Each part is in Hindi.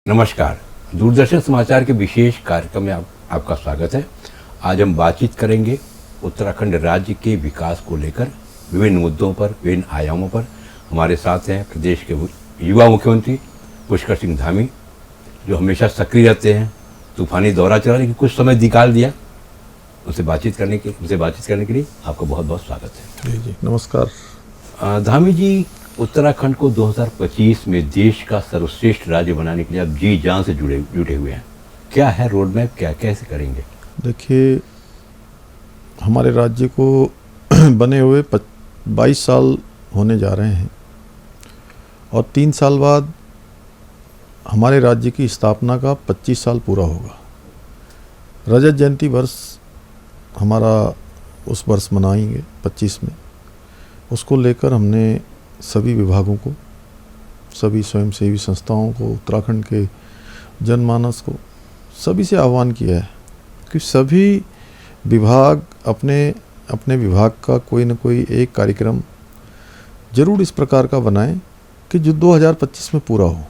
नमस्कार। दूरदर्शन समाचार के विशेष कार्यक्रम में आपका स्वागत है। आज हम बातचीत करेंगे उत्तराखंड राज्य के विकास को लेकर विभिन्न मुद्दों पर, विभिन्न आयामों पर। हमारे साथ हैं प्रदेश के युवा मुख्यमंत्री पुष्कर सिंह धामी, जो हमेशा सक्रिय रहते हैं, तूफानी दौरा चला लेकिन कुछ समय निकाल दिया। उनसे बातचीत करने के लिए आपका बहुत बहुत स्वागत है। जी नमस्कार। धामी जी, उत्तराखंड को 2025 में देश का सर्वश्रेष्ठ राज्य बनाने के लिए आप जी जान से जुटे हुए हैं। क्या है रोड मैप, क्या कैसे करेंगे? देखिए, हमारे राज्य को बने हुए 22 साल होने जा रहे हैं और 3 साल बाद हमारे राज्य की स्थापना का 25 साल पूरा होगा। रजत जयंती वर्ष हमारा उस वर्ष मनाएंगे 25 में। उसको लेकर हमने सभी विभागों को, सभी स्वयंसेवी संस्थाओं को, उत्तराखंड के जनमानस को, सभी से आह्वान किया है कि सभी विभाग अपने अपने विभाग का कोई न कोई एक कार्यक्रम जरूर इस प्रकार का बनाएं कि जो 2025 में पूरा हो।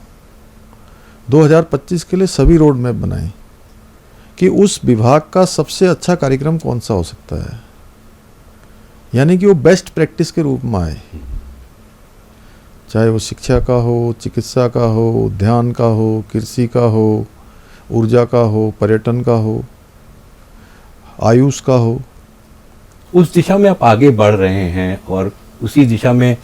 2025 के लिए सभी रोड मैप बनाएं कि उस विभाग का सबसे अच्छा कार्यक्रम कौन सा हो सकता है, यानी कि वो बेस्ट प्रैक्टिस के रूप में आए। चाहे वो शिक्षा का हो, चिकित्सा का हो, उद्यान का हो, कृषि का हो, ऊर्जा का हो, पर्यटन का हो, आयुष का हो। उस दिशा में आप आगे बढ़ रहे हैं और उसी दिशा में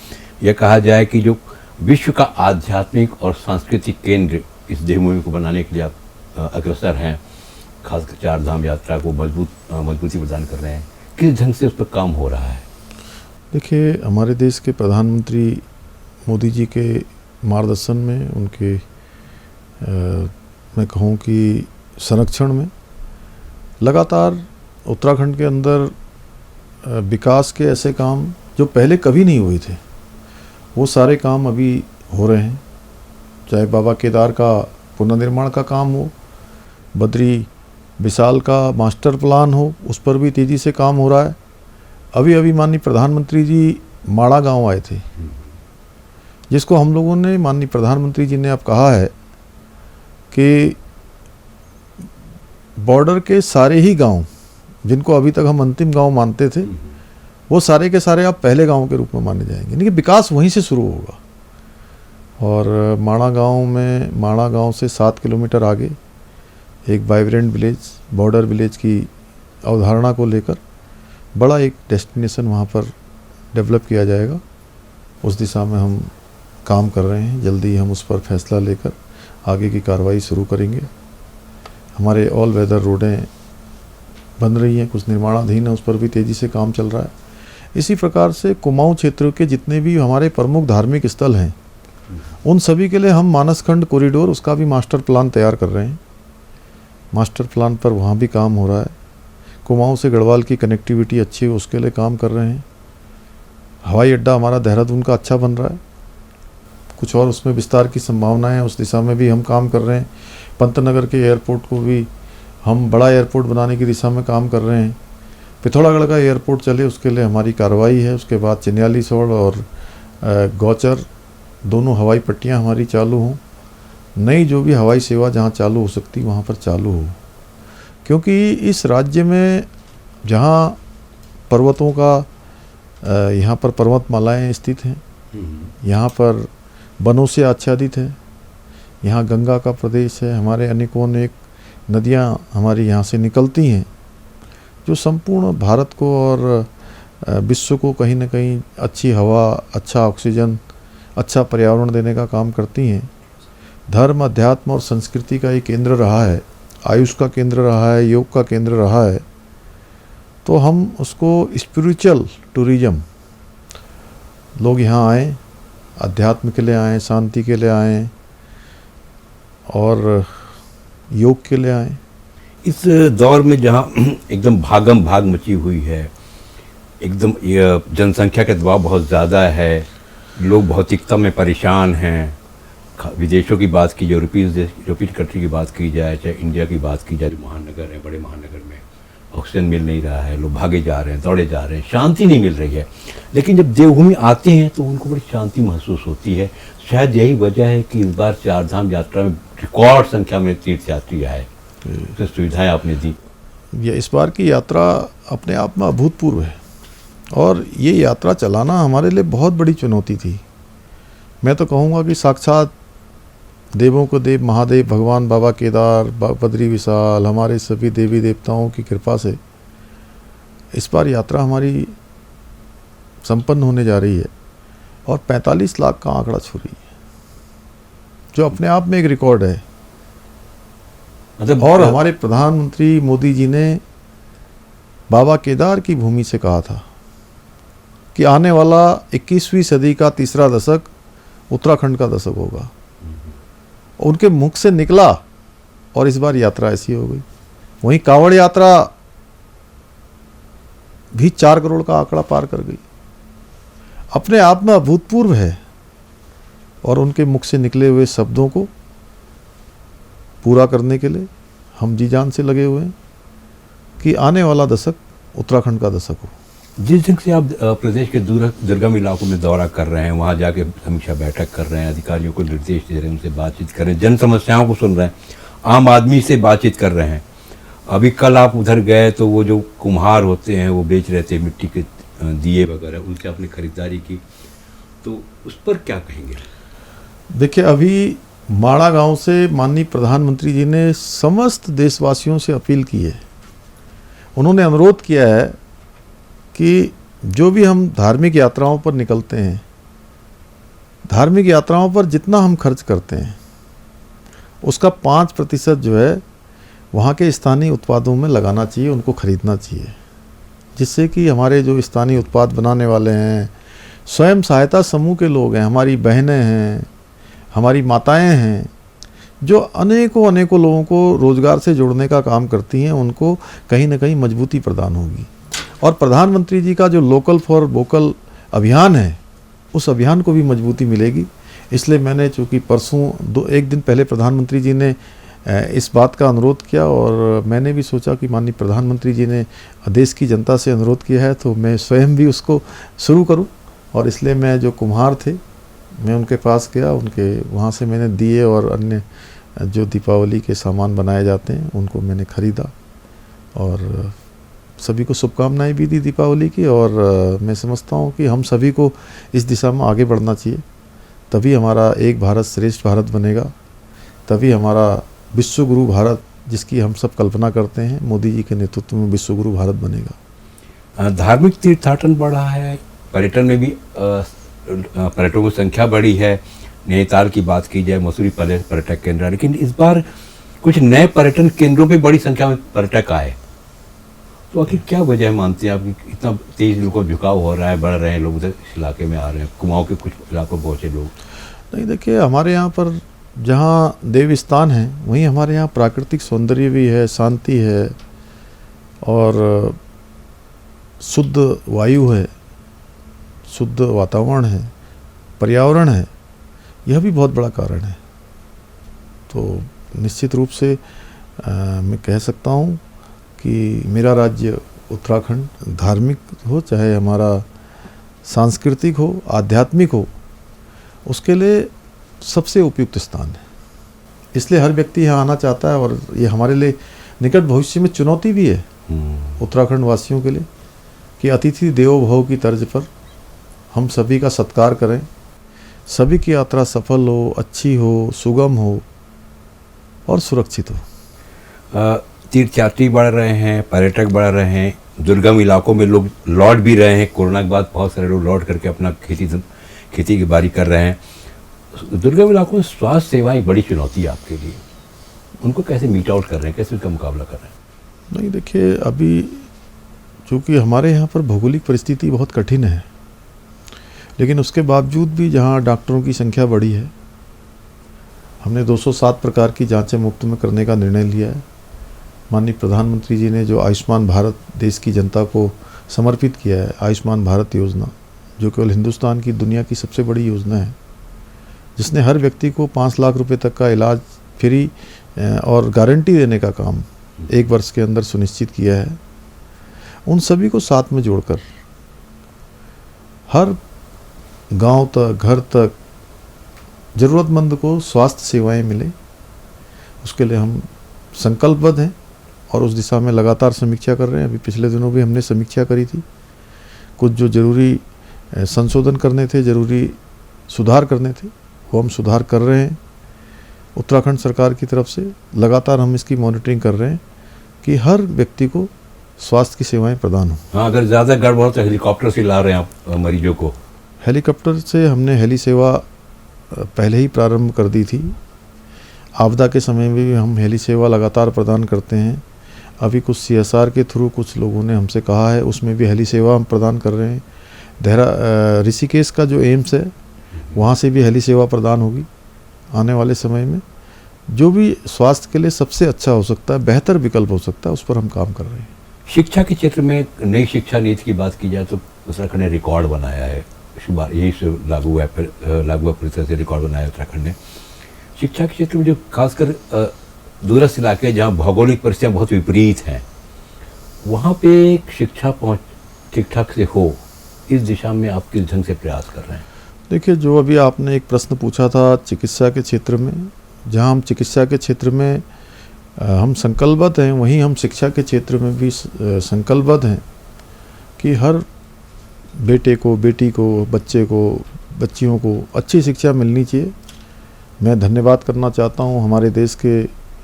यह कहा जाए कि जो विश्व का आध्यात्मिक और सांस्कृतिक केंद्र इस देवभूमि को बनाने के लिए आप अग्रसर हैं। खासकर 4 धाम यात्रा को मजबूती प्रदान कर रहे हैं। किस ढंग से उस पर काम हो रहा है? देखिए, हमारे देश के प्रधानमंत्री मोदी जी के मार्गदर्शन में, उनके मैं कहूँ कि संरक्षण में लगातार उत्तराखंड के अंदर विकास के ऐसे काम जो पहले कभी नहीं हुए थे, वो सारे काम अभी हो रहे हैं। चाहे बाबा केदार का पुनर्निर्माण का काम हो, बद्री विशाल का मास्टर प्लान हो, उस पर भी तेज़ी से काम हो रहा है। अभी माननीय प्रधानमंत्री जी माड़ा गांव आए थे, जिसको हम लोगों ने, माननीय प्रधानमंत्री जी ने अब कहा है कि बॉर्डर के सारे ही गांव, जिनको अभी तक हम अंतिम गांव मानते थे, वो सारे के सारे अब पहले गांव के रूप में माने जाएंगे। यानी कि विकास वहीं से शुरू होगा। और माड़ा गांव से 7 किलोमीटर आगे एक वाइब्रेंट विलेज, बॉर्डर विलेज की अवधारणा को लेकर बड़ा एक डेस्टिनेशन वहाँ पर डेवलप किया जाएगा। उस दिशा में हम काम कर रहे हैं। जल्दी हम उस पर फैसला लेकर आगे की कार्रवाई शुरू करेंगे। हमारे ऑल वेदर रोडें बन रही हैं, कुछ निर्माणाधीन है, उस पर भी तेज़ी से काम चल रहा है। इसी प्रकार से कुमाऊं क्षेत्र के जितने भी हमारे प्रमुख धार्मिक स्थल हैं, उन सभी के लिए हम मानसखंड कॉरिडोर, उसका भी मास्टर प्लान तैयार कर रहे हैं। मास्टर प्लान पर वहाँ भी काम हो रहा है। कुमाऊं से गढ़वाल की कनेक्टिविटी अच्छी हो, उसके लिए काम कर रहे हैं। हवाई अड्डा हमारा देहरादून का अच्छा बन रहा है, कुछ और उसमें विस्तार की संभावनाएं हैं, उस दिशा में भी हम काम कर रहे हैं। पंतनगर के एयरपोर्ट को भी हम बड़ा एयरपोर्ट बनाने की दिशा में काम कर रहे हैं। पिथौरागढ़ का एयरपोर्ट चले, उसके लिए हमारी कार्रवाई है। उसके बाद चिन्यालीसोड़ और गौचर दोनों हवाई पट्टियां हमारी चालू हों। नई जो भी हवाई सेवा जहां चालू हो सकती वहां पर चालू हो, क्योंकि इस राज्य में जहां पर्वतों का, यहाँ पर पर्वतमालाएँ स्थित हैं, यहाँ पर वनों से आच्छादित है, यहाँ गंगा का प्रदेश है, हमारे अनेकों अनेक नदियाँ हमारी यहाँ से निकलती हैं, जो संपूर्ण भारत को और विश्व को कहीं न कहीं अच्छी हवा, अच्छा ऑक्सीजन, अच्छा पर्यावरण देने का काम करती हैं। धर्म, अध्यात्म और संस्कृति का ये केंद्र रहा है, आयुष का केंद्र रहा है, योग का केंद्र रहा है। तो हम उसको स्पिरिचुअल टूरिज्म, लोग यहाँ आएँ, अध्यात्म के लिए आएँ, शांति के लिए आएँ और योग के लिए आएँ। इस दौर में जहाँ एकदम भागम भाग मची हुई है, एकदम जनसंख्या का दबाव बहुत ज़्यादा है, लोग भौतिकता में परेशान हैं। विदेशों की बात की जाए, यूरोपीय कंट्री की बात की जाए, चाहे इंडिया की बात की जाए, महानगर हैं, बड़े महानगर में ऑक्सीजन मिल नहीं रहा है, लोग भागे जा रहे हैं, दौड़े जा रहे हैं, शांति नहीं मिल रही है। लेकिन जब देवभूमि आते हैं तो उनको बड़ी शांति महसूस होती है। शायद यही वजह है कि इस बार 4 धाम यात्रा में रिकॉर्ड संख्या में तीर्थयात्री आए, तो सुविधाएं आपने दी। ये इस बार की यात्रा अपने आप में अभूतपूर्व है और ये यात्रा चलाना हमारे लिए बहुत बड़ी चुनौती थी। मैं तो कहूँगा कि साक्षात देवों को देव महादेव भगवान बाबा केदार, बद्री विशाल, हमारे सभी देवी देवताओं की कृपा से इस बार यात्रा हमारी संपन्न होने जा रही है और 45 लाख का आंकड़ा छू रही है, जो अपने आप में एक रिकॉर्ड है। मतलब और हमारे प्रधानमंत्री मोदी जी ने बाबा केदार की भूमि से कहा था कि आने वाला 21वीं सदी का तीसरा दशक उत्तराखंड का दशक होगा। उनके मुख से निकला और इस बार यात्रा ऐसी हो गई। वहीं कांवड़ यात्रा भी 4 करोड़ का आंकड़ा पार कर गई। अपने आप में अभूतपूर्व है और उनके मुख से निकले हुए शब्दों को पूरा करने के लिए हम जी जान से लगे हुए हैं कि आने वाला दशक उत्तराखंड का दशक हो। जिस दिन से आप प्रदेश के दुर्गम इलाकों में दौरा कर रहे हैं, वहाँ जाके समीक्षा बैठक कर रहे हैं, अधिकारियों को निर्देश दे रहे हैं, उनसे बातचीत कर रहे हैं, जन समस्याओं को सुन रहे हैं, आम आदमी से बातचीत कर रहे हैं। अभी कल आप उधर गए तो वो जो कुम्हार होते हैं वो बेच रहे थे मिट्टी के दिए वगैरह, उनसे आपने खरीदारी की, तो उस पर क्या कहेंगे? देखिए, अभी माड़ा गांव से माननीय प्रधानमंत्री जी ने समस्त देशवासियों से अपील की है। उन्होंने अनुरोध किया है कि जो भी हम धार्मिक यात्राओं पर निकलते हैं, धार्मिक यात्राओं पर जितना हम खर्च करते हैं उसका 5% जो है वहाँ के स्थानीय उत्पादों में लगाना चाहिए, उनको खरीदना चाहिए, जिससे कि हमारे जो स्थानीय उत्पाद बनाने वाले हैं, स्वयं सहायता समूह के लोग हैं, हमारी बहनें हैं, हमारी माताएं हैं, जो अनेकों लोगों को रोज़गार से जोड़ने का काम करती हैं, उनको कहीं ना कहीं मजबूती प्रदान होगी। और प्रधानमंत्री जी का जो लोकल फॉर वोकल अभियान है, उस अभियान को भी मजबूती मिलेगी। इसलिए मैंने, चूँकि परसों एक दिन पहले प्रधानमंत्री जी ने इस बात का अनुरोध किया और मैंने भी सोचा कि माननीय प्रधानमंत्री जी ने देश की जनता से अनुरोध किया है तो मैं स्वयं भी उसको शुरू करूं। और इसलिए मैं जो कुम्हार थे, मैं उनके पास गया, उनके वहाँ से मैंने दिए और अन्य जो दीपावली के सामान बनाए जाते हैं उनको मैंने ख़रीदा और सभी को शुभकामनाएं भी दी दीपावली की। और मैं समझता हूँ कि हम सभी को इस दिशा में आगे बढ़ना चाहिए, तभी हमारा एक भारत श्रेष्ठ भारत बनेगा, तभी हमारा विश्व गुरु भारत, जिसकी हम सब कल्पना करते हैं, मोदी जी के नेतृत्व में विश्व गुरु भारत बनेगा। धार्मिक तीर्थाटन बढ़ा है, पर्यटन में भी पर्यटकों की संख्या बढ़ी है। नैनीताल की बात की जाए, मसूरी पर्यटक केंद्र है, लेकिन इस बार कुछ नए पर्यटन केंद्रों पे बड़ी संख्या में पर्यटक आए, तो आखिर क्या वजह मानते हैं आप कि इतना तेज लोगों का झुकाव हो रहा है, बढ़ रहे हैं लोग, उधर इस इलाके में आ रहे हैं, कुमाऊं के कुछ इलाकों पहुँचे लोग? नहीं, देखिए, हमारे यहाँ पर जहाँ देव स्थान है वहीं हमारे यहाँ प्राकृतिक सौंदर्य भी है, शांति है और शुद्ध वायु है, शुद्ध वातावरण है, पर्यावरण है। यह भी बहुत बड़ा कारण है। तो निश्चित रूप से मैं कह सकता हूँ कि मेरा राज्य उत्तराखंड, धार्मिक हो चाहे हमारा सांस्कृतिक हो, आध्यात्मिक हो, उसके लिए सबसे उपयुक्त स्थान है। इसलिए हर व्यक्ति यहाँ आना चाहता है और ये हमारे लिए निकट भविष्य में चुनौती भी है उत्तराखंड वासियों के लिए कि अतिथि देवो भव की तर्ज पर हम सभी का सत्कार करें, सभी की यात्रा सफल हो, अच्छी हो, सुगम हो और सुरक्षित हो। तीर्थयात्री बढ़ रहे हैं, पर्यटक बढ़ रहे हैं, दुर्गम इलाकों में लोग लौट भी रहे हैं। कोरोना के बाद बहुत सारे लोग लौट करके अपना खेती की बारी कर रहे हैं। दुर्गम इलाकों में स्वास्थ्य सेवाएं बड़ी चुनौती है आपके लिए, उनको कैसे मीट आउट कर रहे हैं, कैसे उनका मुकाबला कर रहे हैं? नहीं, देखिए, अभी चूँकि हमारे यहाँ पर भौगोलिक परिस्थिति बहुत कठिन है, लेकिन उसके बावजूद भी जहाँ डॉक्टरों की संख्या बढ़ी है, हमने 207 प्रकार की जांचें मुफ्त में करने का निर्णय लिया है। माननीय प्रधानमंत्री जी ने जो आयुष्मान भारत देश की जनता को समर्पित किया है, आयुष्मान भारत योजना, जो केवल हिंदुस्तान की, दुनिया की सबसे बड़ी योजना है, जिसने हर व्यक्ति को 5 लाख रुपए तक का इलाज फ्री और गारंटी देने का काम 1 वर्ष के अंदर सुनिश्चित किया है। उन सभी को साथ में जोड़कर हर गांव तक, घर तक ज़रूरतमंद को स्वास्थ्य सेवाएं मिले उसके लिए हम संकल्पबद्ध हैं और उस दिशा में लगातार समीक्षा कर रहे हैं। अभी पिछले दिनों भी हमने समीक्षा करी थी। कुछ जो ज़रूरी संशोधन करने थे, ज़रूरी सुधार करने थे, वो हम सुधार कर रहे हैं। उत्तराखंड सरकार की तरफ से लगातार हम इसकी मॉनिटरिंग कर रहे हैं कि हर व्यक्ति को स्वास्थ्य की सेवाएं प्रदान हों। हाँ, अगर ज़्यादा गड़बड़ हो तो हेलीकॉप्टर से ला रहे हैं आप मरीजों को? हेलीकॉप्टर से हमने हेली सेवा पहले ही प्रारंभ कर दी थी। आपदा के समय में भी हम हेली सेवा लगातार प्रदान करते हैं। अभी कुछ CSR के थ्रू कुछ लोगों ने हमसे कहा है, उसमें भी हेली सेवा हम प्रदान कर रहे हैं। ऋषिकेश का जो एम्स है, वहाँ से भी हेली सेवा प्रदान होगी आने वाले समय में। जो भी स्वास्थ्य के लिए सबसे अच्छा हो सकता है, बेहतर विकल्प हो सकता है, उस पर हम काम कर रहे हैं। शिक्षा के क्षेत्र में नई शिक्षा नीति की बात की जाए तो उत्तराखंड ने रिकॉर्ड बनाया है। यही से लागू हुआ परिषद से रिकॉर्ड बनाया उत्तराखंड ने। शिक्षा के क्षेत्र में जो खासकर दूरस्थ इलाके जहाँ भौगोलिक परिस्थितियाँ बहुत विपरीत हैं, वहाँ पे शिक्षा पहुँच ठीक ठाक से हो, इस दिशा में आप किस ढंग से प्रयास कर रहे हैं? देखिए, जो अभी आपने एक प्रश्न पूछा था चिकित्सा के क्षेत्र में, जहाँ हम चिकित्सा के क्षेत्र में हम संकल्पबद्ध हैं, वहीं हम शिक्षा के क्षेत्र में भी संकल्पबद्ध हैं कि हर बेटे को, बेटी को, बच्चे को, बच्चियों को अच्छी शिक्षा मिलनी चाहिए। मैं धन्यवाद करना चाहता हूँ हमारे देश के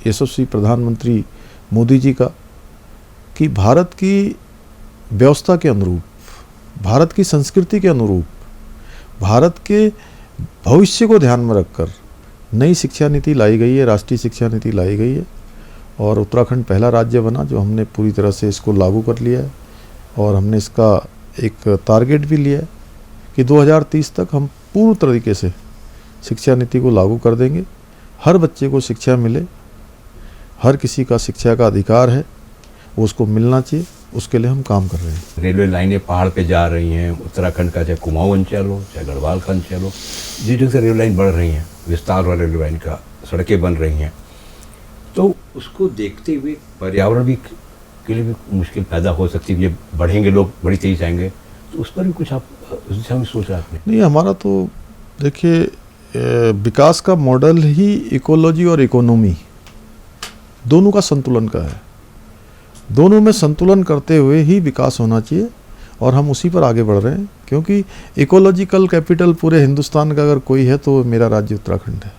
यशस्वी प्रधानमंत्री मोदी जी का कि भारत की व्यवस्था के अनुरूप, भारत की संस्कृति के अनुरूप, भारत के भविष्य को ध्यान में रखकर नई शिक्षा नीति लाई गई है, राष्ट्रीय शिक्षा नीति लाई गई है। और उत्तराखंड पहला राज्य बना जो हमने पूरी तरह से इसको लागू कर लिया है। और हमने इसका एक टारगेट भी लिया है कि 2030 तक हम पूर्ण तरीके से शिक्षा नीति को लागू कर देंगे। हर बच्चे को शिक्षा मिले, हर किसी का शिक्षा का अधिकार है, वो उसको मिलना चाहिए, उसके लिए हम काम कर रहे हैं। रेलवे लाइनें पहाड़ पे जा रही हैं, उत्तराखंड का चाहे कुमाऊं अंचल हो, चाहे गढ़वाल का अंचल हो, जिस ढंग से रेलवे लाइन बढ़ रही हैं, विस्तार वाले रेलवे लाइन का, सड़कें बन रही हैं, तो उसको देखते हुए पर्यावरण भी के लिए भी मुश्किल पैदा हो सकती है। ये बढ़ेंगे लोग, बड़ी तेज़ी आएंगे, तो उस पर भी कुछ आप उस दिशा में सोच रहे हैं? नहीं, हमारा तो देखिए विकास का मॉडल ही इकोलॉजी और इकोनॉमी दोनों का संतुलन का है। दोनों में संतुलन करते हुए ही विकास होना चाहिए और हम उसी पर आगे बढ़ रहे हैं। क्योंकि इकोलॉजिकल कैपिटल पूरे हिंदुस्तान का अगर कोई है तो मेरा राज्य उत्तराखंड है।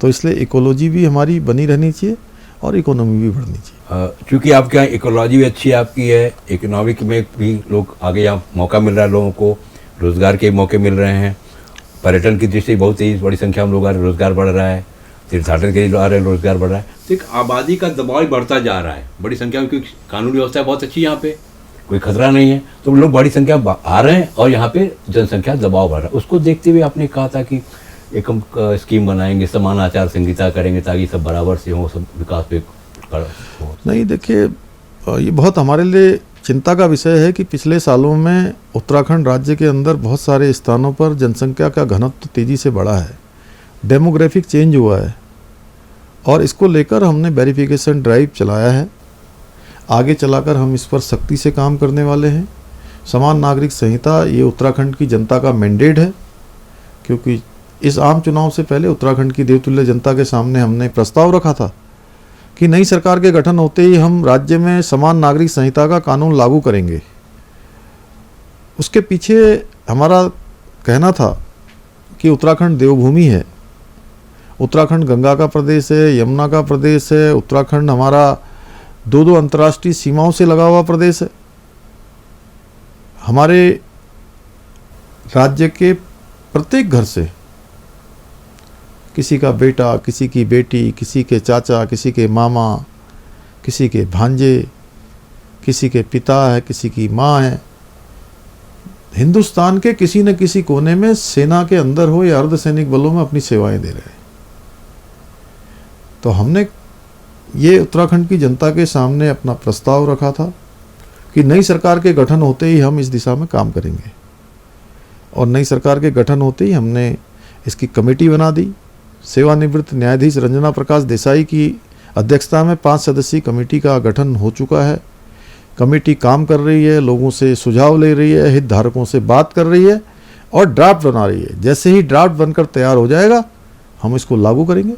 तो इसलिए इकोलॉजी भी हमारी बनी रहनी चाहिए और इकोनॉमी भी बढ़नी चाहिए। क्योंकि आपके यहाँ इकोलॉजी भी अच्छी आपकी है, इकोनॉमिक में भी लोग आगे यहाँ मौका मिल रहा है, लोगों को रोज़गार के मौके मिल रहे हैं, पर्यटन की दृष्टि बहुत तेज़ बड़ी संख्या में लोग आ रहे हैं, रोज़गार बढ़ रहा है, तीर्थाटन के लिए आ रहे हैं, रोज़गार बढ़ रहा है। तो एक आबादी का दबाव बढ़ता जा रहा है बड़ी संख्या में, क्योंकि कानूनी व्यवस्था बहुत अच्छी यहाँ पे, कोई खतरा नहीं है, तो लोग बड़ी संख्या आ रहे हैं और यहाँ पे जनसंख्या दबाव बढ़ रहा है। उसको देखते हुए आपने कहा था कि एक हम स्कीम बनाएंगे, समान आचार संहिता करेंगे ताकि सब बराबर से हो, सब विकास पे हो। नहीं, देखिए ये बहुत हमारे लिए चिंता का विषय है कि पिछले सालों में उत्तराखंड राज्य के अंदर बहुत सारे स्थानों पर जनसंख्या का घनत्व तेज़ी से बढ़ा है, डेमोग्राफिक चेंज हुआ है और इसको लेकर हमने वेरिफिकेशन ड्राइव चलाया है। आगे चलाकर हम इस पर सख्ती से काम करने वाले हैं। समान नागरिक संहिता ये उत्तराखंड की जनता का मैंडेट है, क्योंकि इस आम चुनाव से पहले उत्तराखंड की देवतुल्य जनता के सामने हमने प्रस्ताव रखा था कि नई सरकार के गठन होते ही हम राज्य में समान नागरिक संहिता का कानून लागू करेंगे। उसके पीछे हमारा कहना था कि उत्तराखंड देवभूमि है, उत्तराखंड गंगा का प्रदेश है, यमुना का प्रदेश है, उत्तराखंड हमारा दो अंतर्राष्ट्रीय सीमाओं से लगा हुआ प्रदेश है। हमारे राज्य के प्रत्येक घर से किसी का बेटा, किसी की बेटी, किसी के चाचा, किसी के मामा, किसी के भांजे, किसी के पिता है, किसी की माँ है, हिंदुस्तान के किसी न किसी कोने में सेना के अंदर हो या अर्धसैनिक बलों में अपनी सेवाएं दे रहे हैं। तो हमने ये उत्तराखंड की जनता के सामने अपना प्रस्ताव रखा था कि नई सरकार के गठन होते ही हम इस दिशा में काम करेंगे। और नई सरकार के गठन होते ही हमने इसकी कमेटी बना दी। सेवानिवृत्त न्यायाधीश रंजना प्रकाश देसाई की अध्यक्षता में 5 सदस्यीय कमेटी का गठन हो चुका है। कमेटी काम कर रही है, लोगों से सुझाव ले रही है, हितधारकों से बात कर रही है और ड्राफ्ट बना रही है। जैसे ही ड्राफ्ट बनकर तैयार हो जाएगा हम इसको लागू करेंगे।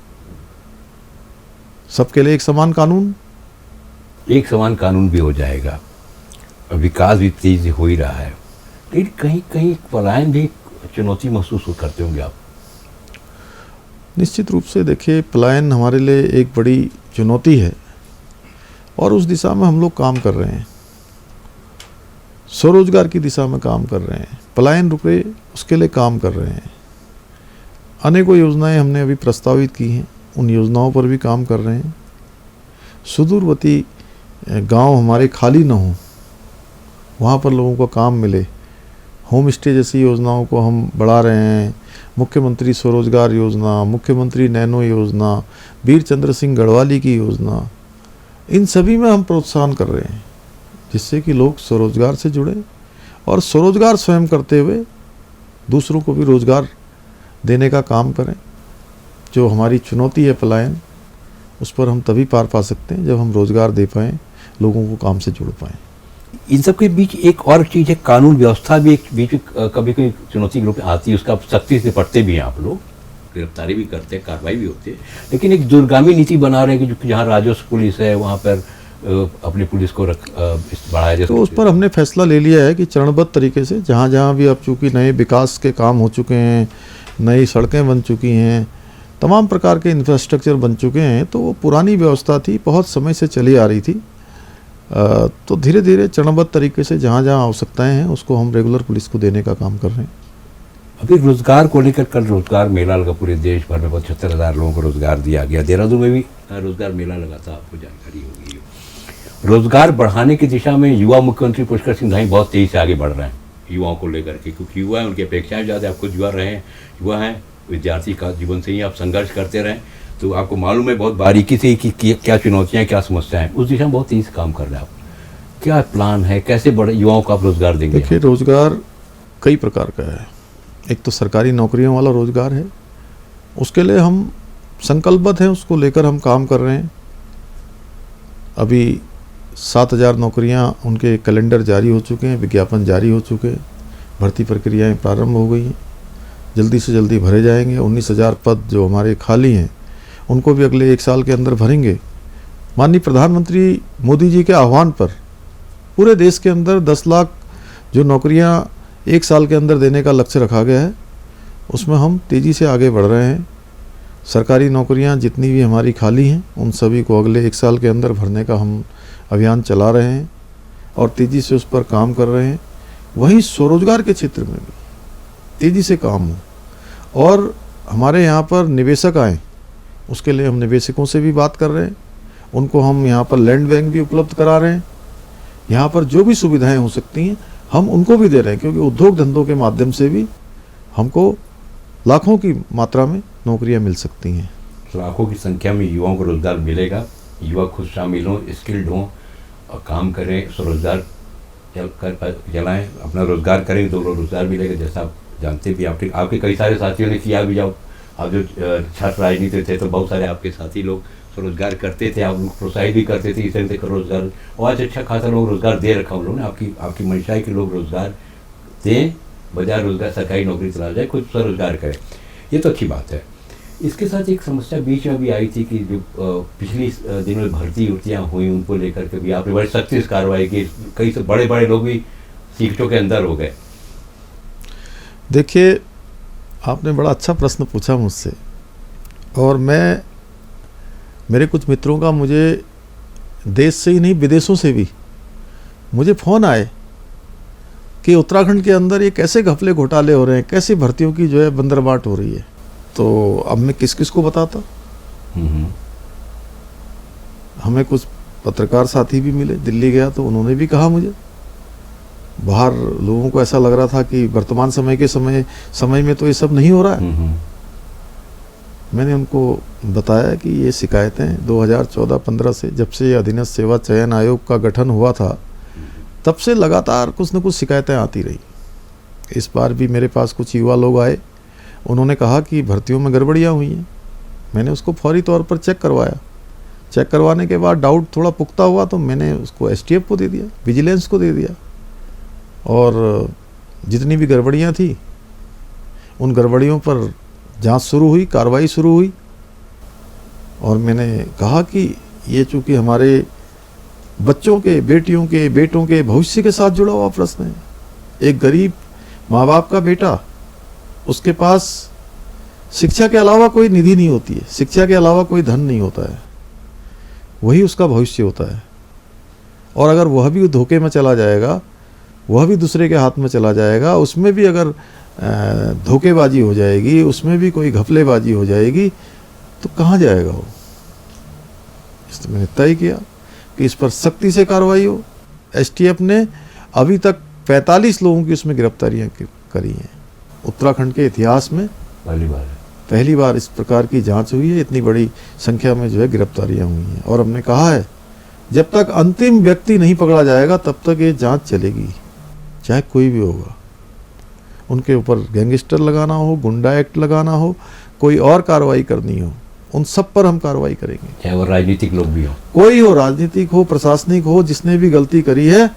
सबके लिए एक समान कानून। एक समान कानून भी हो जाएगा, विकास भी तेज हो ही रहा है, लेकिन कहीं कहीं पलायन भी चुनौती महसूस करते होंगे आप। निश्चित रूप से देखिए, पलायन हमारे लिए एक बड़ी चुनौती है और उस दिशा में हम लोग काम कर रहे हैं, स्वरोजगार की दिशा में काम कर रहे हैं। पलायन रुके उसके लिए काम कर रहे हैं। अनेकों योजनाएं हमने अभी प्रस्तावित की हैं, उन योजनाओं पर भी काम कर रहे हैं। सुदूरवर्ती गांव हमारे खाली न हों, वहाँ पर लोगों को काम मिले, होम स्टे जैसी योजनाओं को हम बढ़ा रहे हैं। मुख्यमंत्री स्वरोजगार योजना, मुख्यमंत्री नैनो योजना, वीर चंद्र सिंह गढ़वाली की योजना, इन सभी में हम प्रोत्साहन कर रहे हैं जिससे कि लोग स्वरोजगार से जुड़े और स्वरोजगार स्वयं करते हुए दूसरों को भी रोजगार देने का काम करें। जो हमारी चुनौती है पलायन, उस पर हम तभी पार पा सकते हैं जब हम रोजगार दे पाएँ, लोगों को काम से जुड़ पाएँ। इन सब के बीच एक और चीज़ है, कानून व्यवस्था भी एक बीच में कभी कभी चुनौती के रूप में आती है, उसका सख्ती से पढ़ते भी हैं आप लोग, गिरफ्तारी भी करते हैं, कार्रवाई भी होती है, लेकिन एक दूरगामी नीति बना रहे हैं कि जहाँ राजस्व पुलिस है वहाँ पर अपनी पुलिस को बढ़ाया जाए। तो उस पर हमने फैसला ले लिया है कि चरणबद्ध तरीके से जहाँ जहाँ भी अब चूँकि नए विकास के काम हो चुके हैं, नई सड़कें बन चुकी हैं, तमाम प्रकार के इंफ्रास्ट्रक्चर बन चुके हैं, तो वो पुरानी व्यवस्था थी, बहुत समय से चली आ रही थी। तो धीरे धीरे चरणबद्ध तरीके से जहाँ जहाँ आवश्यकताएं हैं उसको हम रेगुलर पुलिस को देने का काम कर रहे हैं। अभी रोजगार को लेकर कल रोजगार मेला लगा, पूरे देश भर में 75,000 लोगों को रोजगार दिया गया। देहरादून में भी रोजगार मेला लगा था, आपको जानकारी होगी। रोजगार बढ़ाने की दिशा में युवा मुख्यमंत्री पुष्कर सिंह धामी बहुत तेजी से आगे बढ़ रहे हैं युवाओं को लेकर के, क्योंकि युवा हैं, उनकी अपेक्षाएं ज़्यादा। आप खुद युवा हैं, विद्यार्थी का जीवन से ही आप संघर्ष करते रहें, तो आपको मालूम है बहुत बारीकी से कि क्या चुनौतियाँ, क्या समस्याएं हैं। उस दिशा में बहुत तेजी से काम कर रहे हैं आप। क्या प्लान है, कैसे बड़े युवाओं को आप रोजगार देंगे? देखिए, रोजगार कई प्रकार का है। एक तो सरकारी नौकरियों वाला रोजगार है, उसके लिए हम संकल्पबद्ध हैं, उसको लेकर हम काम कर रहे हैं। अभी 7,000 नौकरियां, उनके कैलेंडर जारी हो चुके हैं, विज्ञापन जारी हो चुके हैं, भर्ती प्रक्रियाएं प्रारंभ हो गई हैं, जल्दी से जल्दी भरे जाएंगे। 19,000 पद जो हमारे खाली हैं उनको भी अगले 1 साल के अंदर भरेंगे। माननीय प्रधानमंत्री मोदी जी के आह्वान पर पूरे देश के अंदर 10 लाख जो नौकरियां 1 साल के अंदर देने का लक्ष्य रखा गया है, उसमें हम तेज़ी से आगे बढ़ रहे हैं। सरकारी नौकरियां जितनी भी हमारी खाली हैं उन सभी को अगले 1 साल के अंदर भरने का हम अभियान चला रहे हैं और तेज़ी से उस पर काम कर रहे हैं। वहीं स्वरोजगार के क्षेत्र में भी तेज़ी से काम हो और हमारे यहाँ पर निवेशक आएँ, उसके लिए हम निवेशकों से भी बात कर रहे हैं। उनको हम यहाँ पर लैंड बैंक भी उपलब्ध करा रहे हैं। यहाँ पर जो भी सुविधाएं हो सकती हैं हम उनको भी दे रहे हैं, क्योंकि उद्योग धंधों के माध्यम से भी हमको लाखों की मात्रा में नौकरियां मिल सकती हैं। लाखों की संख्या में युवाओं को रोजगार मिलेगा। युवा खुद शामिल हों, स्किल्ड हों और काम करें, स्वरोजगार चलाएँ, अपना रोजगार करें तो रोजगार मिलेगा। जैसा आप जानते भी, आपके कई सारे साथियों ने किया भी। जब आप जो छात्र राजनीति थे तो बहुत सारे आपके साथी लोग स्वरोजगार करते थे, आप उनको प्रोत्साहित भी करते थे, इस तरह से रोजगार, और आज अच्छा खासा लोग रोजगार दे रखा उन लोगों ने। आपकी मंशा है कि लोग रोजगार दें, बजाय रोजगार सरकारी नौकरी चला जाए, खुद स्वरोजगार करें, ये तो अच्छी बात है। इसके साथ एक समस्या बीच में भी आई थी कि जो पिछली दिनों में भर्तियाँ हुई उनको लेकर के भी आपने बड़ी सख्ती से कार्रवाई की, कई से बड़े बड़े लोग भी सीटों के अंदर हो गए। देखिए, आपने बड़ा अच्छा प्रश्न पूछा मुझसे, और मेरे कुछ मित्रों का मुझे देश से ही नहीं विदेशों से भी मुझे फ़ोन आए कि उत्तराखंड के अंदर ये कैसे घपले घोटाले हो रहे हैं, कैसे भर्तियों की जो है बंदरबाट हो रही है। तो अब मैं किस किस को बताता। हमें कुछ पत्रकार साथी भी मिले, दिल्ली गया तो उन्होंने भी कहा मुझे, बाहर लोगों को ऐसा लग रहा था कि वर्तमान समय में तो ये सब नहीं हो रहा है। मैंने उनको बताया कि ये शिकायतें 2014-15 से, जब से ये अधीनस्थ सेवा चयन आयोग का गठन हुआ था, तब से लगातार कुछ न कुछ शिकायतें आती रही। इस बार भी मेरे पास कुछ युवा लोग आए, उन्होंने कहा कि भर्तियों में गड़बड़ियाँ हुई हैं। मैंने उसको फौरी तौर पर चेक करवाया। चेक करवाने के बाद डाउट थोड़ा पुख्ता हुआ तो मैंने उसको STF को दे दिया, विजिलेंस को दे दिया, और जितनी भी गड़बड़ियाँ थी उन गड़बड़ियों पर जांच शुरू हुई, कार्रवाई शुरू हुई। और मैंने कहा कि ये चूँकि हमारे बच्चों के, बेटियों के, बेटों के भविष्य के साथ जुड़ा हुआ प्रश्न है। एक गरीब माँ बाप का बेटा, उसके पास शिक्षा के अलावा कोई निधि नहीं होती है, शिक्षा के अलावा कोई धन नहीं होता है, वही उसका भविष्य होता है। और अगर वह भी धोखे में चला जाएगा, वह भी दूसरे के हाथ में चला जाएगा, उसमें भी अगर धोखेबाजी हो जाएगी, उसमें भी कोई घपलेबाजी हो जाएगी, तो कहाँ जाएगा वो। इसलिए मैंने तय किया कि इस पर सख्ती से कार्रवाई हो। एसटीएफ ने अभी तक 45 लोगों की उसमें गिरफ्तारियां करी हैं। उत्तराखंड के इतिहास में पहली बार इस प्रकार की जांच हुई है, इतनी बड़ी संख्या में जो है गिरफ्तारियां हुई हैं। और हमने कहा है जब तक अंतिम व्यक्ति नहीं पकड़ा जाएगा तब तक ये जांच चलेगी, चाहे कोई भी होगा। उनके ऊपर गैंगस्टर लगाना हो, गुंडा एक्ट लगाना हो, कोई और कार्रवाई करनी हो, उन सब पर हम कार्रवाई करेंगे, चाहे वो राजनीतिक लोग भी हो, कोई हो, राजनीतिक हो, प्रशासनिक हो, जिसने भी गलती करी है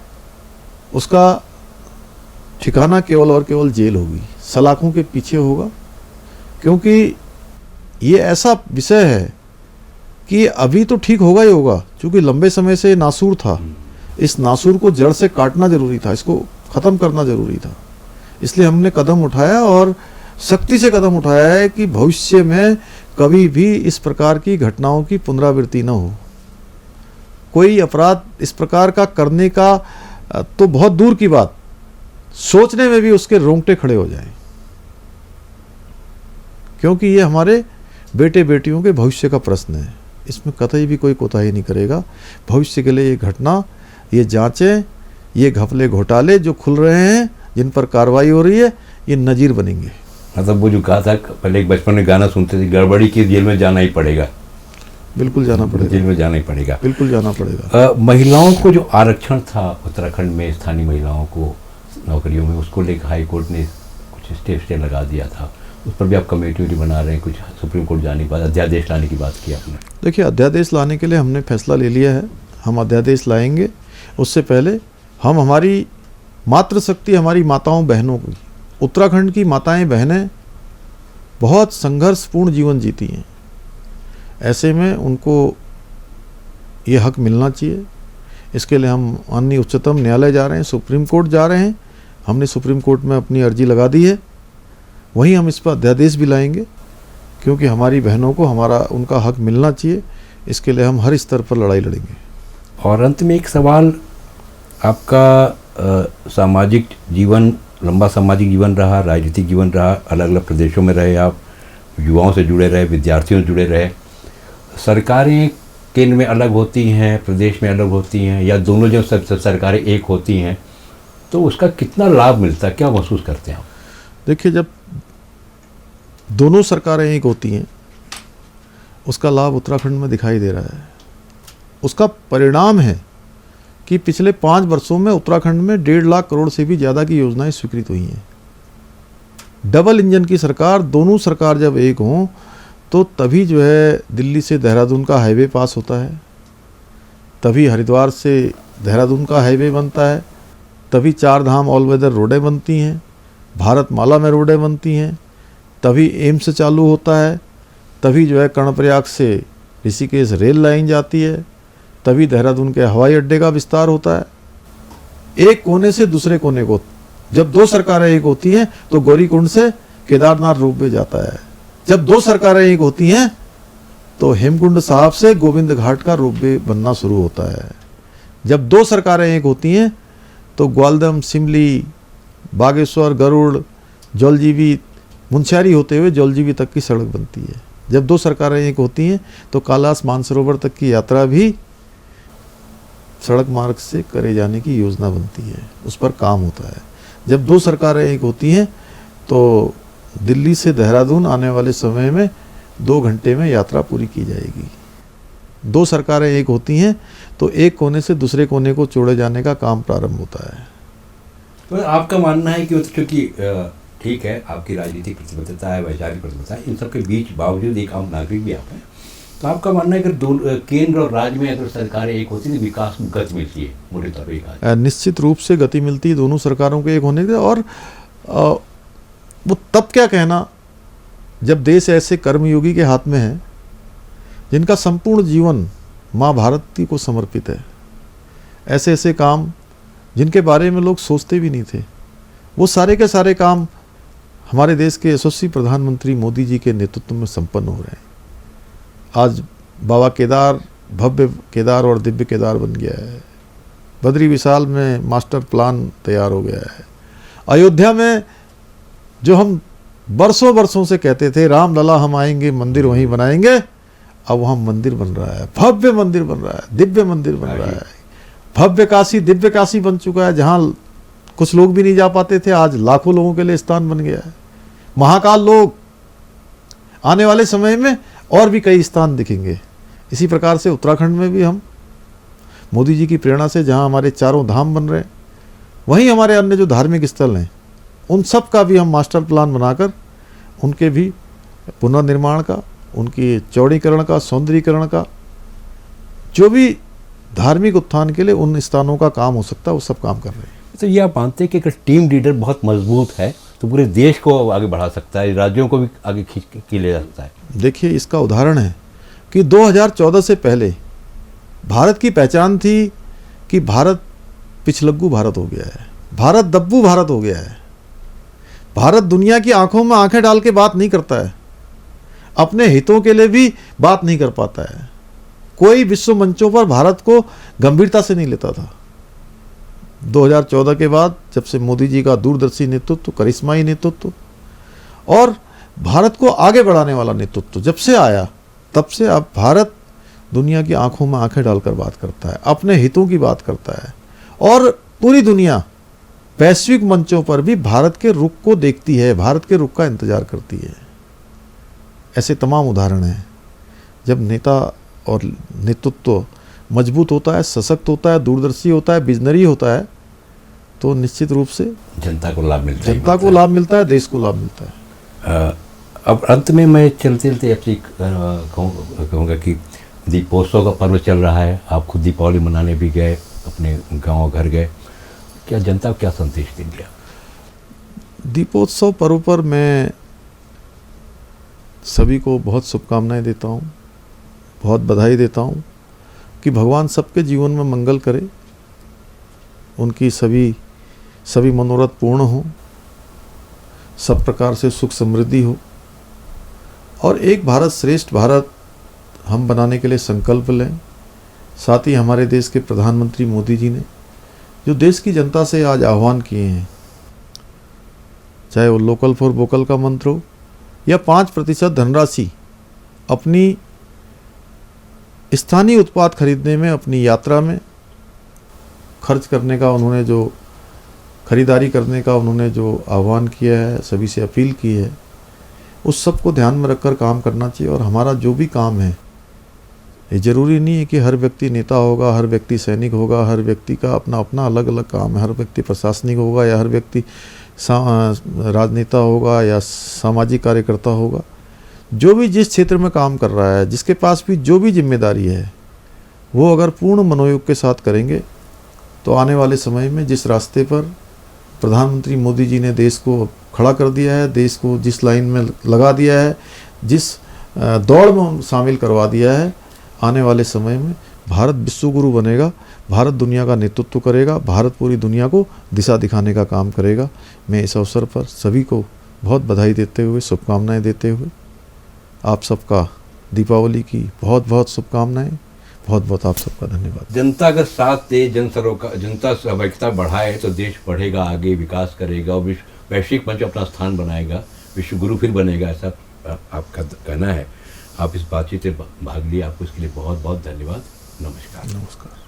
उसका ठिकाना केवल और केवल जेल होगी, सलाखों के पीछे होगा। क्योंकि ये ऐसा विषय है कि अभी तो ठीक होगा ही होगा, क्योंकि लंबे समय से नासूर था। इस नासूर को जड़ से काटना जरूरी था, इसको खत्म करना जरूरी था। इसलिए हमने कदम उठाया और सख्ती से कदम उठाया है कि भविष्य में कभी भी इस प्रकार की घटनाओं की पुनरावृत्ति न हो। कोई अपराध इस प्रकार का करने का तो बहुत दूर की बात, सोचने में भी उसके रोंगटे खड़े हो जाएं, क्योंकि ये हमारे बेटे बेटियों के भविष्य का प्रश्न है। इसमें कतई भी कोई कोताही नहीं करेगा। भविष्य के लिए ये घटना, ये जांचें, ये घपले घोटाले जो खुल रहे हैं, जिन पर कार्रवाई हो रही है, ये नजीर बनेंगे। मतलब वो जो कहा था पहले, एक बचपन में गाना सुनते थे, गड़बड़ी की जेल में जाना ही पड़ेगा। बिल्कुल जाना पड़ेगा, जेल में जाना ही पड़ेगा, बिल्कुल जाना पड़ेगा। महिलाओं को जो आरक्षण था उत्तराखंड में, स्थानीय महिलाओं को नौकरियों में, उसको लेकर हाई कोर्ट ने कुछ स्टे लगा दिया था। उस पर भी आप कमेटी बना रहे हैं, कुछ सुप्रीम कोर्ट जाने के बाद अध्यादेश लाने की बात की आपने। देखिए, अध्यादेश लाने के लिए हमने फैसला ले लिया है, हम अध्यादेश लाएंगे। उससे पहले हम हमारी मातृशक्ति, हमारी माताओं बहनों की, उत्तराखंड की माताएं बहनें बहुत संघर्षपूर्ण जीवन जीती हैं। ऐसे में उनको ये हक मिलना चाहिए। इसके लिए हम माननीय उच्चतम न्यायालय जा रहे हैं, सुप्रीम कोर्ट जा रहे हैं। हमने सुप्रीम कोर्ट में अपनी अर्जी लगा दी है, वहीं हम इस पर अध्यादेश भी लाएंगे, क्योंकि हमारी बहनों को उनका हक मिलना चाहिए। इसके लिए हम हर स्तर पर लड़ाई लड़ेंगे। और अंत में एक सवाल, आपका सामाजिक जीवन, लंबा सामाजिक जीवन रहा, राजनीतिक जीवन रहा, अलग अलग प्रदेशों में रहे आप, युवाओं से जुड़े रहे, विद्यार्थियों से जुड़े रहे। सरकारें केंद्र में अलग होती हैं, प्रदेश में अलग होती हैं, या दोनों जब सरकारें एक होती हैं, तो उसका कितना लाभ मिलता है, क्या महसूस करते हैं आप? देखिए, जब दोनों सरकारें एक होती हैं, उसका लाभ उत्तराखंड में दिखाई दे रहा है। उसका परिणाम है कि पिछले 5 वर्षों में उत्तराखंड में 1.5 लाख करोड़ से भी ज़्यादा की योजनाएं स्वीकृत हुई हैं। डबल इंजन की सरकार, दोनों सरकार जब एक हों तो तभी जो है दिल्ली से देहरादून का हाईवे पास होता है, तभी हरिद्वार से देहरादून का हाईवे बनता है, तभी 4 धाम ऑल वेदर रोडें बनती हैं, भारतमाला में रोडें बनती हैं, तभी एम्स चालू होता है, तभी जो है कर्णप्रयाग से ऋषिकेश रेल लाइन जाती है, तभी देहरादून के हवाई अड्डे का विस्तार होता है। एक कोने से दूसरे कोने को जब 2 सरकारें एक होती हैं तो गौरीकुंड से केदारनाथ रोपवे जाता है। जब 2 सरकारें एक होती हैं तो हेमकुंड साहब से गोविंद घाट का रोपवे बनना शुरू होता है। जब 2 सरकारें एक होती हैं तो ग्वालदम, सिमली, बागेश्वर, गरुड़, जौलजीबी, मुंशियारी होते हुए जौलजीबी तक की सड़क बनती है। जब 2 सरकारें एक होती हैं तो कैलाश मानसरोवर तक की यात्रा भी सड़क मार्ग से करे जाने की योजना बनती है, उस पर काम होता है। जब 2 सरकारें एक होती हैं तो दिल्ली से देहरादून आने वाले समय में 2 घंटे में यात्रा पूरी की जाएगी। 2 सरकारें एक होती हैं तो एक कोने से दूसरे कोने को जोड़े जाने का काम प्रारंभ होता है। तो आपका मानना है कि क्योंकि ठीक है, आपकी राजनीतिक प्रतिबद्धता है, वैचारिक प्रतिबद्धता है, इन सब के बीच बावजूद एक आम नागरिक भी आप हैं, तो आपका मानना है कि केंद्र और राज्य में अगर सरकारें एक होती तो विकास में गति मिलती है, मोटे तौर पर? निश्चित रूप से गति मिलती है दोनों सरकारों के एक होने से। और वो तब क्या कहना, जब देश ऐसे कर्मयोगी के हाथ में है जिनका संपूर्ण जीवन माँ भारती को समर्पित है। ऐसे ऐसे काम जिनके बारे में लोग सोचते भी नहीं थे, वो सारे के सारे काम हमारे देश के यशस्वी प्रधानमंत्री मोदी जी के नेतृत्व में संपन्न हो रहे हैं। आज बाबा केदार भव्य केदार और दिव्य केदार बन गया है। बद्री विशाल में मास्टर प्लान तैयार हो गया है। अयोध्या में जो हम बरसों बरसों से कहते थे राम लला हम आएंगे मंदिर वहीं बनाएंगे, अब वहाँ मंदिर बन रहा है, भव्य मंदिर बन रहा है, दिव्य मंदिर बन रहा है। भव्य काशी दिव्य काशी बन चुका है। जहाँ कुछ लोग भी नहीं जा पाते थे, आज लाखों लोगों के लिए स्थान बन गया है। महाकाल लोग आने वाले समय में और भी कई स्थान दिखेंगे। इसी प्रकार से उत्तराखंड में भी हम मोदी जी की प्रेरणा से जहाँ हमारे चारों धाम बन रहे हैं, वहीं हमारे अन्य जो धार्मिक स्थल हैं उन सब का भी हम मास्टर प्लान बनाकर उनके भी पुनर्निर्माण का, उनकी चौड़ीकरण का, सौंदर्यीकरण का, जो भी धार्मिक उत्थान के लिए उन स्थानों का काम हो सकता है वो सब काम कर रहे हैं। तो ये आप मानते हैं कि अगर टीम लीडर बहुत मजबूत है तो पूरे देश को आगे बढ़ा सकता है, राज्यों को भी आगे खींच के ले जा सकता है? देखिए, इसका उदाहरण है कि 2014 से पहले भारत की पहचान थी कि भारत पिछलग्गू भारत हो गया है, भारत दब्बू भारत हो गया है। भारत दुनिया की आंखों में आंखें डाल के बात नहीं करता है, अपने हितों के लिए भी बात नहीं कर पाता है। कोई विश्व मंचों पर भारत को गंभीरता से नहीं लेता था। 2014 के बाद जब से मोदी जी का दूरदर्शी नेतृत्व, करिश्माई नेतृत्व और भारत को आगे बढ़ाने वाला नेतृत्व जब से आया, तब से अब भारत दुनिया की आंखों में आंखें डालकर बात करता है, अपने हितों की बात करता है और पूरी दुनिया वैश्विक मंचों पर भी भारत के रुख को देखती है, भारत के रुख का इंतजार करती है। ऐसे तमाम उदाहरण हैं। जब नेता और नेतृत्व मजबूत होता है, सशक्त होता है, दूरदर्शी होता है, विजनरी होता है, तो निश्चित रूप से जनता को लाभ मिलता है, जनता को लाभ मिलता है, देश को लाभ मिलता है। अब अंत में मैं चलते चलते आपसे कहूँगा कि दीपोत्सव का पर्व चल रहा है, आप खुद दीपावली मनाने भी गए, अपने गाँव घर गए, क्या जनता को क्या संदेश देंगे? दीपोत्सव पर्व पर मैं सभी को बहुत शुभकामनाएं देता हूँ, बहुत बधाई देता हूँ कि भगवान सबके जीवन में मंगल करे, उनकी सभी मनोरथ पूर्ण हो, सब प्रकार से सुख समृद्धि हो और एक भारत श्रेष्ठ भारत हम बनाने के लिए संकल्प लें। साथ ही हमारे देश के प्रधानमंत्री मोदी जी ने जो देश की जनता से आज आह्वान किए हैं, चाहे वो लोकल फॉर वोकल का मंत्र हो या 5% धनराशि अपनी स्थानीय उत्पाद खरीदने में, अपनी यात्रा में खर्च करने का उन्होंने जो खरीदारी करने का उन्होंने जो आह्वान किया है, सभी से अपील की है, उस सब को ध्यान में रखकर काम करना चाहिए। और हमारा जो भी काम है, ये ज़रूरी नहीं है कि हर व्यक्ति नेता होगा, हर व्यक्ति सैनिक होगा, हर व्यक्ति का अपना अपना अलग अलग काम है, हर व्यक्ति प्रशासनिक होगा या हर व्यक्ति राजनेता होगा या सामाजिक कार्यकर्ता होगा। जो भी जिस क्षेत्र में काम कर रहा है, जिसके पास भी जो भी जिम्मेदारी है, वो अगर पूर्ण मनोयोग के साथ करेंगे तो आने वाले समय में जिस रास्ते पर प्रधानमंत्री मोदी जी ने देश को खड़ा कर दिया है, देश को जिस लाइन में लगा दिया है, जिस दौड़ में शामिल करवा दिया है, आने वाले समय में भारत विश्वगुरु बनेगा, भारत दुनिया का नेतृत्व करेगा, भारत पूरी दुनिया को दिशा दिखाने का काम करेगा। मैं इस अवसर पर सभी को बहुत बधाई देते हुए, शुभकामनाएं देते हुए आप सबका दीपावली की बहुत बहुत शुभकामनाएं, बहुत बहुत आप सबका धन्यवाद। जनता अगर साथ दे, जनता सहभागिता बढ़ाए तो देश बढ़ेगा, आगे विकास करेगा और वैश्विक मंच अपना स्थान बनाएगा, विश्व गुरु फिर बनेगा, ऐसा आपका कहना है। आप इस बातचीत में भाग लिए, आपको इसके लिए बहुत बहुत धन्यवाद। नमस्कार। नमस्कार।